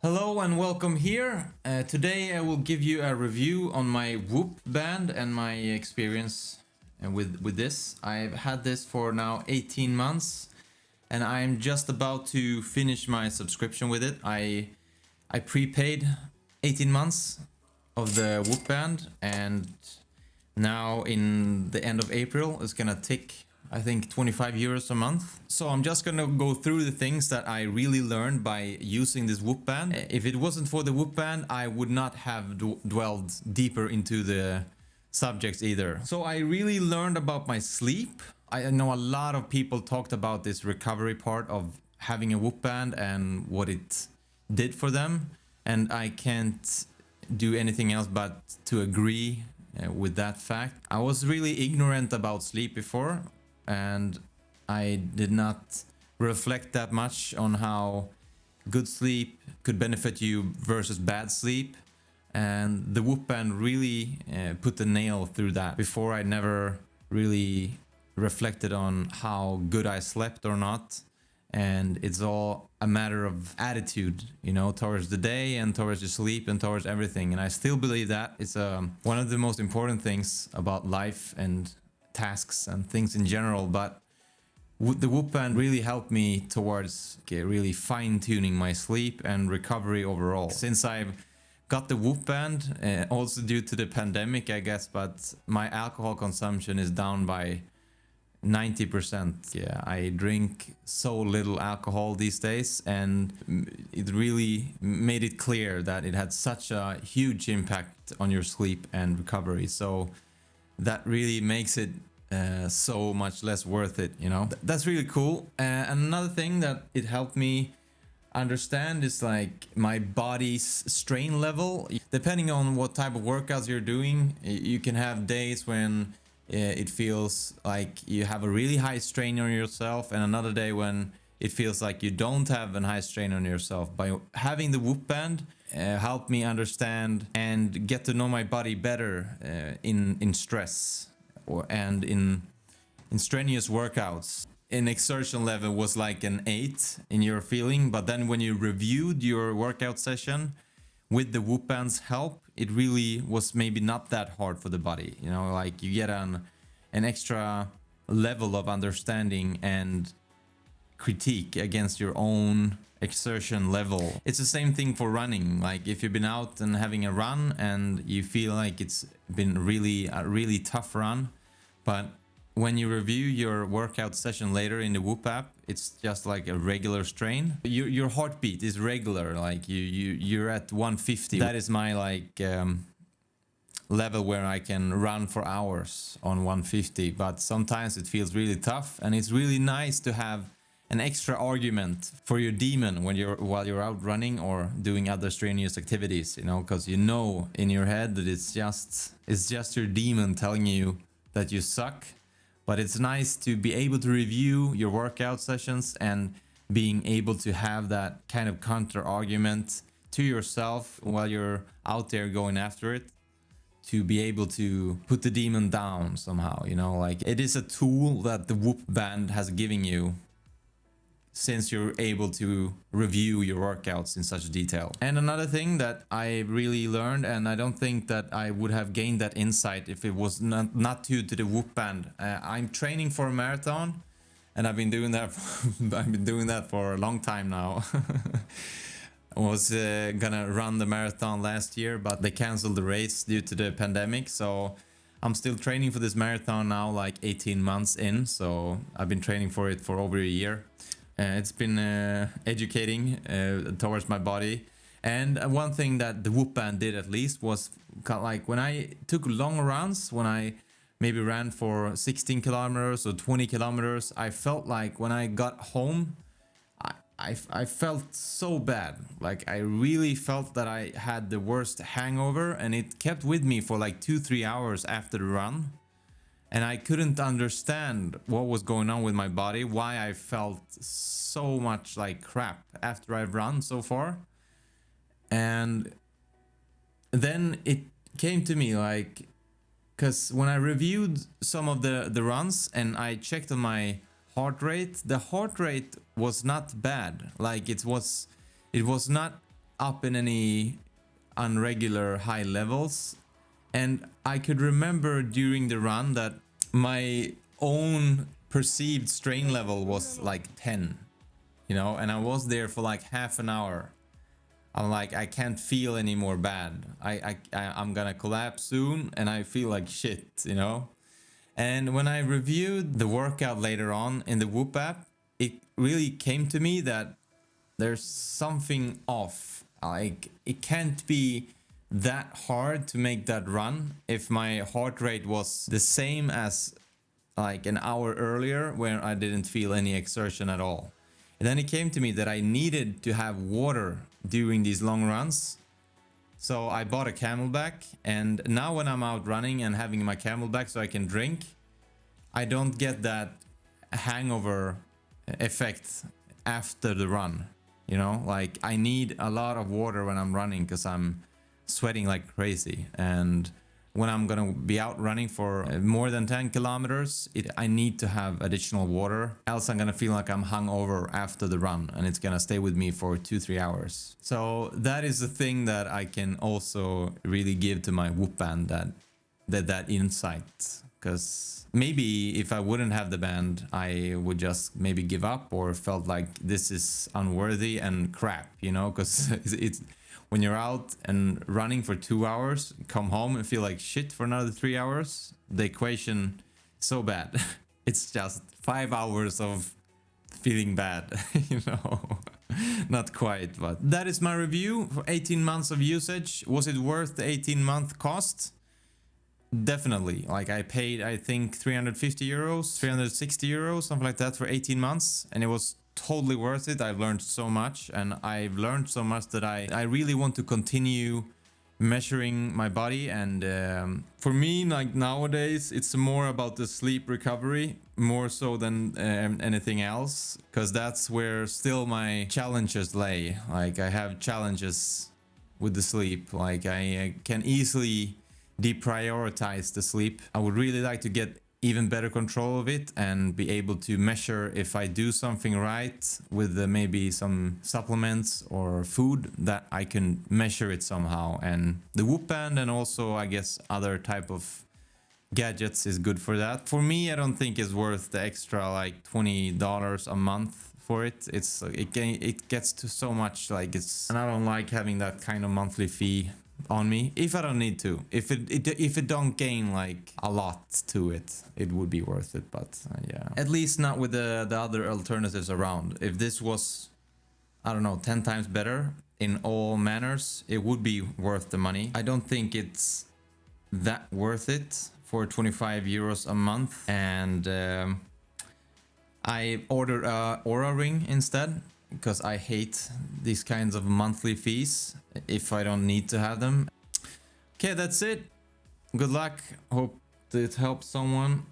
Hello and welcome here. Today I will give you a review on my Whoop band and my experience with this. I've had this for now 18 months and I'm just about to finish my subscription with it. I prepaid 18 months of the Whoop band, and now in the end of April it's gonna tick, I think, 25 euros a month. So I'm just gonna go through the things that I really learned by using this Whoop band. If it wasn't for the Whoop band, I would not have dwelled deeper into the subjects either. So I really learned about my sleep. I know a lot of people talked about this recovery part of having a Whoop band and what it did for them, and I can't do anything else but to agree with that fact. I was really ignorant about sleep before, and I did not reflect that much on how good sleep could benefit you versus bad sleep, and the Whoop band really put the nail through that. Before, I never really reflected on how good I slept or not, and it's all a matter of attitude, you know, towards the day and towards your sleep and towards everything. And I still believe that it's one of the most important things about life and tasks and things in general. But the Whoop band really helped me towards really fine-tuning my sleep and recovery overall. Since I've got the Whoop band, also due to the pandemic, I guess, but my alcohol consumption is down by 90%. Yeah, I drink so little alcohol these days, and it really made it clear that it had such a huge impact on your sleep and recovery. So that really makes it so much less worth it, you know. That's really cool. And another thing that it helped me understand is like my body's strain level. Depending on what type of workouts you're doing, you can have days when it feels like you have a really high strain on yourself, and another day when it feels like you don't have a high strain on yourself. By having the Whoop band helped me understand and get to know my body better in stress and in strenuous workouts. An exertion level was like an 8 in your feeling, but then when you reviewed your workout session with the Whoop band's help, it really was maybe not that hard for the body. You know, like you get an extra level of understanding and critique against your own exertion level. It's the same thing for running. Like if you've been out and having a run and you feel like it's been a really tough run, but when you review your workout session later in the Whoop app, it's just like a regular strain. Your heartbeat is regular, like you're at 150. That is my like level where I can run for hours on 150. But sometimes it feels really tough, and it's really nice to have an extra argument for your demon while you're out running or doing other strenuous activities, you know, because you know in your head that it's just your demon telling you that you suck. But it's nice to be able to review your workout sessions and being able to have that kind of counter argument to yourself while you're out there going after it, to be able to put the demon down somehow, you know. Like it is a tool that the Whoop band has given you, since you're able to review your workouts in such detail. And another thing that I really learned, and I don't think that I would have gained that insight if it was not due to the Whoop band. I'm training for a marathon, and I've been doing that for a long time now. I was gonna run the marathon last year, but they canceled the race due to the pandemic. So I'm still training for this marathon now, like 18 months in. So I've been training for it for over a year. It's been educating towards my body. And one thing that the Whoop band did at least was like when I took long runs, when I maybe ran for 16 kilometers or 20 kilometers, I felt like when I got home, I felt so bad. Like I really felt that I had the worst hangover, and it kept with me for like 2-3 hours after the run. And I couldn't understand what was going on with my body, why I felt so much like crap after I've run so far. And then it came to me like, because when I reviewed some of the runs and I checked on my heart rate, the heart rate was not bad. Like it was not up in any unregular high levels. And I could remember during the run that my own perceived strain level was like 10, you know, and I was there for like half an hour. I'm like, I can't feel any more bad. I'm gonna collapse soon, and I feel like shit, you know. And when I reviewed the workout later on in the Whoop app, it really came to me that there's something off. Like, it can't be that hard to make that run if my heart rate was the same as like an hour earlier where I didn't feel any exertion at all. And then it came to me that I needed to have water during these long runs. So I bought a Camelback, and now when I'm out running and having my Camelback so I can drink, I don't get that hangover effect after the run. You know, like I need a lot of water when I'm running because I'm sweating like crazy. And when I'm gonna be out running for more than 10 kilometers, I need to have additional water, else I'm gonna feel like I'm hungover after the run, and it's gonna stay with me for 2-3 hours. So that is the thing that I can also really give to my Whoop band, that insight. Because maybe if I wouldn't have the band, I would just maybe give up or felt like this is unworthy and crap, you know, because it's when you're out and running for 2 hours, come home and feel like shit for another 3 hours, the equation is so bad. It's just 5 hours of feeling bad, you know. Not quite, but that is my review for 18 months of usage. Was it worth the 18-month cost? Definitely. Like, I paid, I think 350 euros, 360 euros, something like that for 18 months, and it was totally worth it. I've learned so much, and I've learned so much that I really want to continue measuring my body. And for me, like nowadays, it's more about the sleep recovery more so than anything else, because that's where still my challenges lay. Like, I have challenges with the sleep. Like, I can easily deprioritize the sleep. I would really like to get even better control of it and be able to measure if I do something right with maybe some supplements or food, that I can measure it somehow. And the Whoop band, and also I guess other type of gadgets, is good for that. For me, I don't think it's worth the extra like $20 a month for it. It gets to so much, like, and I don't like having that kind of monthly fee on me if I don't need to. If it don't gain like a lot to it, it would be worth it. But yeah, at least not with the other alternatives around. If this was, I don't know, 10 times better in all manners, it would be worth the money. I don't think it's that worth it for 25 euros a month. And I ordered a Aura ring instead, because I hate these kinds of monthly fees if I don't need to have them. Okay, that's it. Good luck. Hope it helps someone.